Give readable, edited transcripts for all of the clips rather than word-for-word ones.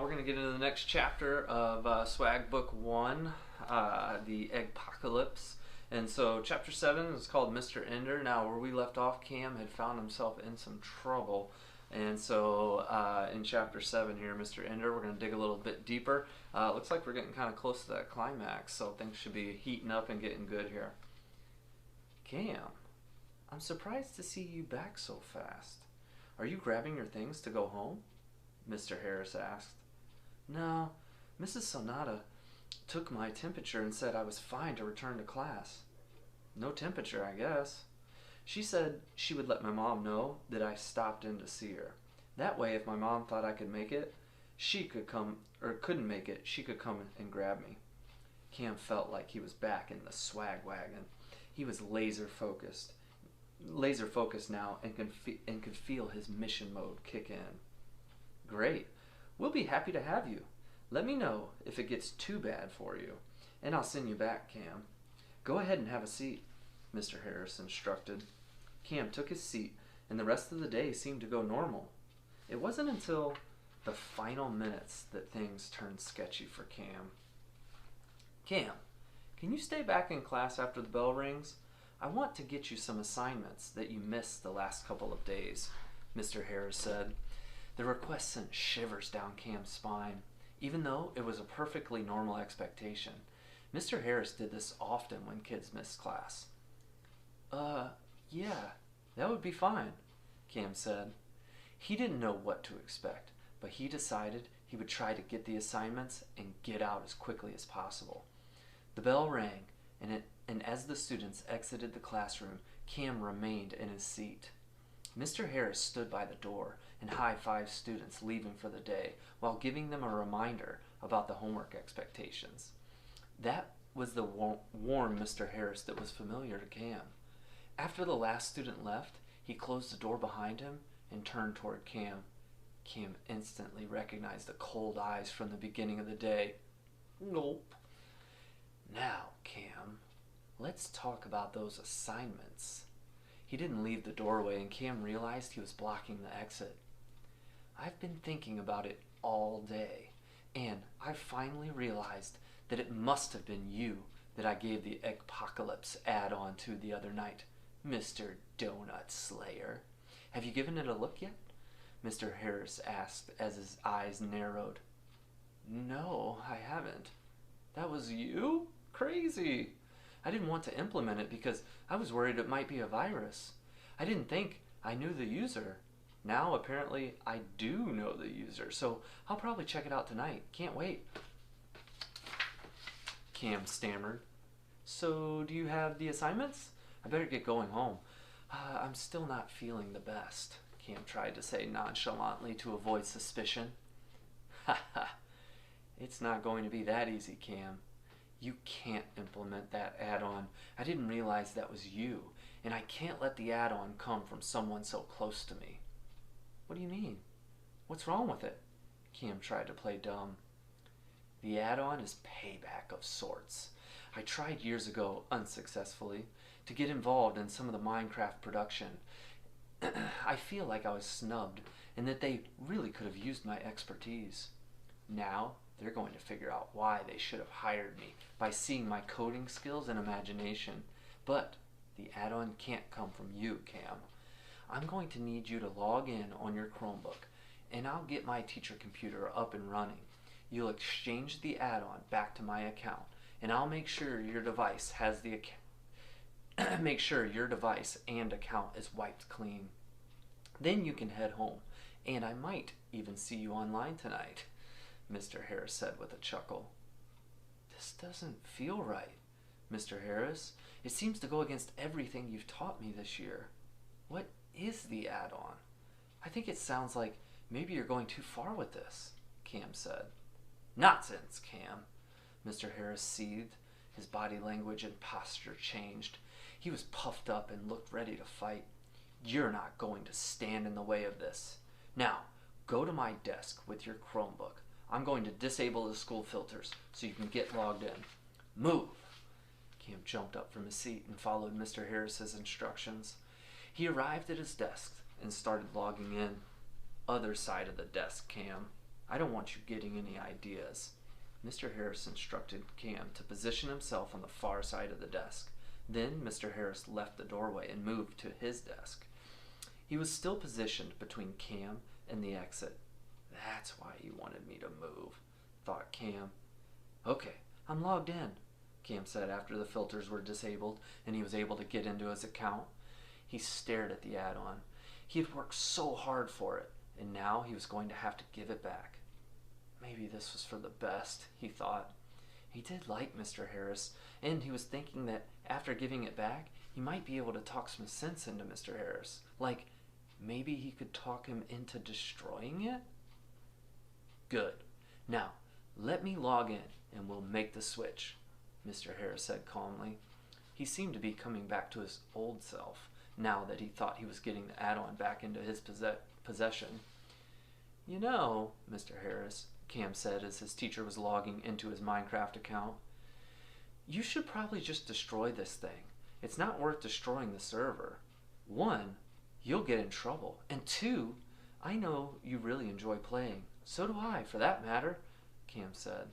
We're going to get into the next chapter of Swag Book 1, the Eggpocalypse. And so chapter 7 is called Mr. Ender. Now where we left off, Cam had found himself in some trouble. And so in chapter 7 here, Mr. Ender, we're going to dig a little bit deeper. Looks like we're getting kind of close to that climax, so things should be heating up and getting good here. Cam, I'm surprised to see you back so fast. Are you grabbing your things to go home? Mr. Harris asked. No, Mrs. Sonata took my temperature and said I was fine to return to class. No temperature, I guess. She said she would let my mom know that I stopped in to see her. That way, if my mom thought I could make it, she could come, or couldn't make it, she could come and grab me. Cam felt like he was back in the swag wagon. He was laser focused now, and could feel his mission mode kick in. Great. We'll be happy to have you. Let me know if it gets too bad for you, and I'll send you back, Cam. Go ahead and have a seat, Mr. Harris instructed. Cam took his seat, and the rest of the day seemed to go normal. It wasn't until the final minutes that things turned sketchy for Cam. Cam, can you stay back in class after the bell rings? I want to get you some assignments that you missed the last couple of days, Mr. Harris said. The request sent shivers down Cam's spine, even though it was a perfectly normal expectation. Mr. Harris did this often when kids missed class. Yeah, that would be fine, Cam said. He didn't know what to expect, but he decided he would try to get the assignments and get out as quickly as possible. The bell rang, and as the students exited the classroom, Cam remained in his seat. Mr. Harris stood by the door and high-fived students leaving for the day while giving them a reminder about the homework expectations. That was the warm Mr. Harris that was familiar to Cam. After the last student left, he closed the door behind him and turned toward Cam. Cam instantly recognized the cold eyes from the beginning of the day. Nope. Now, Cam, let's talk about those assignments. He didn't leave the doorway, and Cam realized he was blocking the exit. I've been thinking about it all day, and I finally realized that it must have been you that I gave the Eggpocalypse add-on to the other night, Mr. Donut Slayer. Have you given it a look yet? Mr. Harris asked as his eyes narrowed. No, I haven't. That was you? Crazy. I didn't want to implement it because I was worried it might be a virus. I didn't think I knew the user. Now, apparently, I do know the user, so I'll probably check it out tonight. Can't wait. Cam stammered. So, do you have the assignments? I better get going home. I'm still not feeling the best, Cam tried to say nonchalantly to avoid suspicion. Ha ha. It's not going to be that easy, Cam. You can't implement that add-on. I didn't realize that was you, and I can't let the add-on come from someone so close to me. What do you mean? What's wrong with it? Cam tried to play dumb. The add-on is payback of sorts. I tried years ago, unsuccessfully, to get involved in some of the Minecraft production. I feel like I was snubbed, and that they really could have used my expertise. Now, they're going to figure out why they should have hired me by seeing my coding skills and imagination. But the add-on can't come from you, Cam. I'm going to need you to log in on your Chromebook, and I'll get my teacher computer up and running. You'll exchange the add-on back to my account, and I'll make sure your device has the make sure your device and account is wiped clean. Then you can head home, and I might even see you online tonight, Mr. Harris said with a chuckle. This doesn't feel right, Mr. Harris. It seems to go against everything you've taught me this year. What is the add-on? I think it sounds like maybe you're going too far with this, Cam said. Nonsense, Cam. Mr. Harris seethed. His body language and posture changed. He was puffed up and looked ready to fight. You're not going to stand in the way of this. Now, go to my desk with your Chromebook. I'm going to disable the school filters so you can get logged in. Move! Cam jumped up from his seat and followed Mr. Harris's instructions. He arrived at his desk and started logging in. Other side of the desk, Cam. I don't want you getting any ideas. Mr. Harris instructed Cam to position himself on the far side of the desk. Then Mr. Harris left the doorway and moved to his desk. He was still positioned between Cam and the exit. That's why he wanted me to move, thought Cam. Okay, I'm logged in, Cam said after the filters were disabled and he was able to get into his account. He stared at the add-on. He had worked so hard for it, and now he was going to have to give it back. Maybe this was for the best, he thought. He did like Mr. Harris, and he was thinking that after giving it back, he might be able to talk some sense into Mr. Harris. Like, maybe he could talk him into destroying it? Good. Now, let me log in, and we'll make the switch, Mr. Harris said calmly. He seemed to be coming back to his old self, now that he thought he was getting the add-on back into his possession. You know, Mr. Harris, Cam said as his teacher was logging into his Minecraft account, you should probably just destroy this thing. It's not worth destroying the server. 1, you'll get in trouble. And 2, I know you really enjoy playing. So do I, for that matter, Cam said.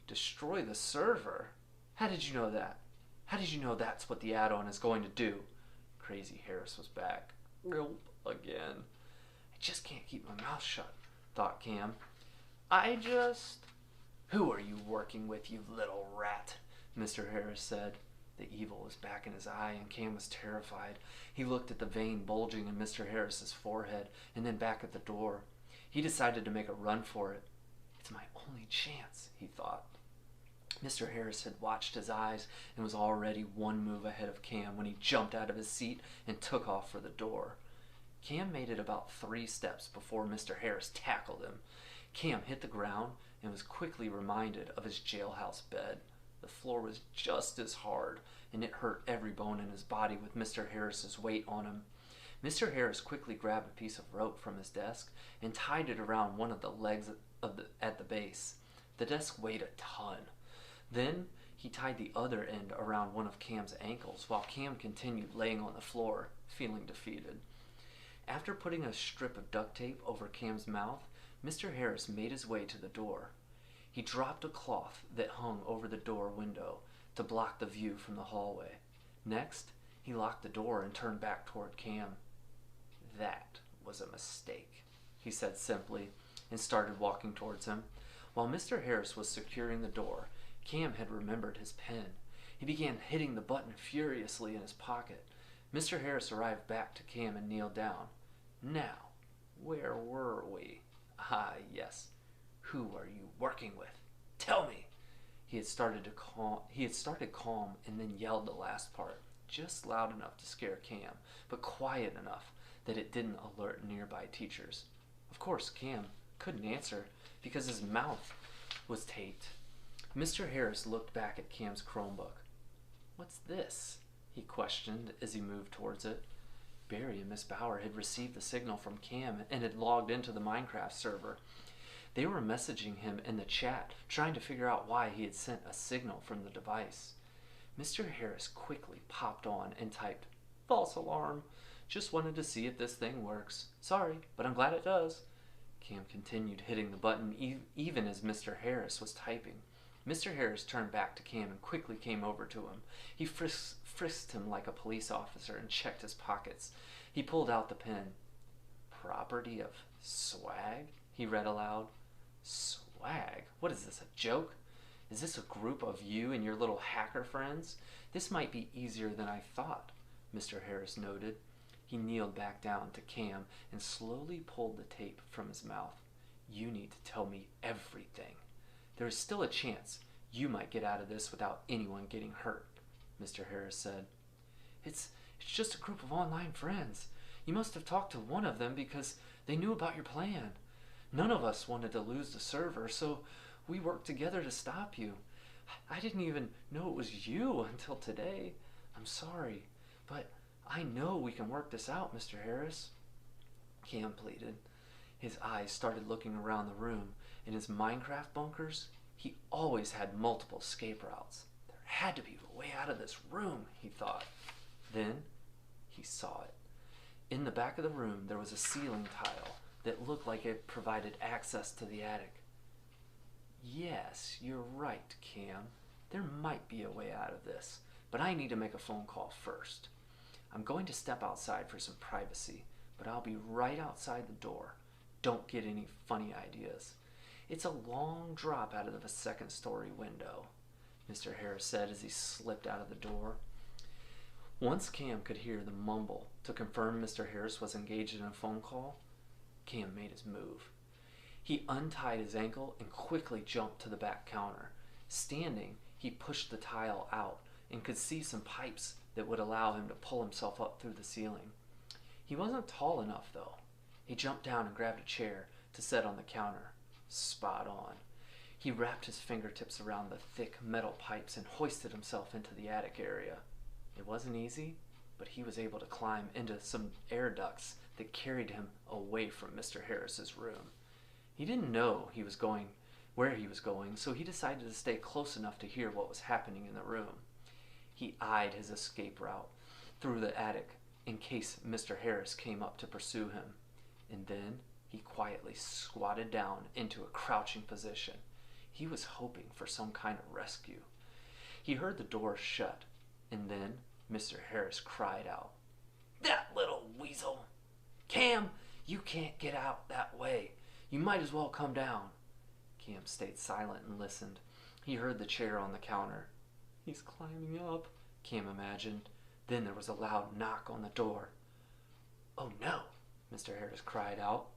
Destroy the server? How did you know that? How did you know that's what the add-on is going to do? Crazy Harris was back. Nope, again. I just can't keep my mouth shut, thought Cam. Who are you working with, you little rat? Mr. Harris said. The evil was back in his eye, and Cam was terrified. He looked at the vein bulging in Mr. Harris's forehead, and then back at the door. He decided to make a run for it. It's my only chance, he thought. Mr. Harris had watched his eyes and was already one move ahead of Cam when he jumped out of his seat and took off for the door. Cam made it about 3 steps before Mr. Harris tackled him. Cam hit the ground and was quickly reminded of his jailhouse bed. The floor was just as hard, and it hurt every bone in his body with Mr. Harris's weight on him. Mr. Harris quickly grabbed a piece of rope from his desk and tied it around one of the legs at the base. The desk weighed a ton. Then he tied the other end around one of Cam's ankles while Cam continued laying on the floor, feeling defeated. After putting a strip of duct tape over Cam's mouth, Mr. Harris made his way to the door. He dropped a cloth that hung over the door window to block the view from the hallway. Next, he locked the door and turned back toward Cam. That was a mistake, he said simply, and started walking towards him. While Mr. Harris was securing the door, Cam had remembered his pen. He began hitting the button furiously in his pocket. Mr. Harris arrived back to Cam and kneeled down. Now, where were we? Ah, yes. Who are you working with? Tell me. He had started calm and then yelled the last part, just loud enough to scare Cam, but quiet enough that it didn't alert nearby teachers. Of course, Cam couldn't answer because his mouth was taped. Mr. Harris looked back at Cam's Chromebook. What's this? He questioned as he moved towards it. Barry and Miss Bauer had received the signal from Cam and had logged into the Minecraft server. They were messaging him in the chat, trying to figure out why he had sent a signal from the device. Mr. Harris quickly popped on and typed, "False alarm. Just wanted to see if this thing works. Sorry, but I'm glad it does." Cam continued hitting the button even as Mr. Harris was typing. Mr. Harris turned back to Cam and quickly came over to him. He frisked him like a police officer and checked his pockets. He pulled out the pen. "Property of Swag?" he read aloud. Swag? What is this, a joke? Is this a group of you and your little hacker friends? This might be easier than I thought, Mr. Harris noted. He kneeled back down to Cam and slowly pulled the tape from his mouth. You need to tell me everything. There is still a chance you might get out of this without anyone getting hurt, Mr. Harris said. It's just a group of online friends. You must have talked to one of them because they knew about your plan. None of us wanted to lose the server, so we worked together to stop you. I didn't even know it was you until today. I'm sorry, but I know we can work this out, Mr. Harris. Cam pleaded. His eyes started looking around the room. In his Minecraft bunkers, he always had multiple escape routes. There had to be a way out of this room, he thought. Then he saw it. In the back of the room, there was a ceiling tile that looked like it provided access to the attic. Yes, you're right, Cam. There might be a way out of this, but I need to make a phone call first. I'm going to step outside for some privacy, but I'll be right outside the door. Don't get any funny ideas. It's a long drop out of a second-story window, Mr. Harris said as he slipped out of the door. Once Cam could hear the mumble to confirm Mr. Harris was engaged in a phone call, Cam made his move. He untied his ankle and quickly jumped to the back counter. Standing, he pushed the tile out and could see some pipes that would allow him to pull himself up through the ceiling. He wasn't tall enough, though. He jumped down and grabbed a chair to set on the counter. Spot on. He wrapped his fingertips around the thick metal pipes and hoisted himself into the attic area. It wasn't easy, but he was able to climb into some air ducts that carried him away from Mr. Harris's room. He didn't know where he was going, so he decided to stay close enough to hear what was happening in the room. He eyed his escape route through the attic in case Mr. Harris came up to pursue him, and then he quietly squatted down into a crouching position. He was hoping for some kind of rescue. He heard the door shut, and then Mr. Harris cried out, "That little weasel! Cam, you can't get out that way. You might as well come down." Cam stayed silent and listened. He heard the chair on the counter. "He's climbing up," Cam imagined. Then there was a loud knock on the door. "Oh no," Mr. Harris cried out.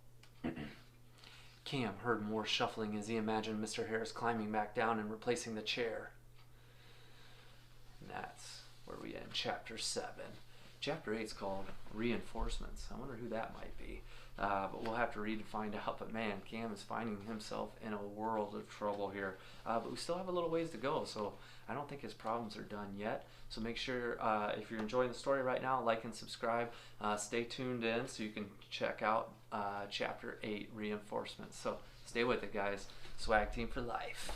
Cam heard more shuffling as he imagined Mr. Harris climbing back down and replacing the chair. And that's where we end Chapter 7. Chapter 8 is called Reinforcements. I wonder who that might be. But we'll have to read to find out. But man, Cam is finding himself in a world of trouble here. But we still have a little ways to go, so I don't think his problems are done yet. So make sure, if you're enjoying the story right now, like and subscribe. Stay tuned in so you can check out Chapter 8, Reinforcements. So stay with it, guys. Swag Team for life.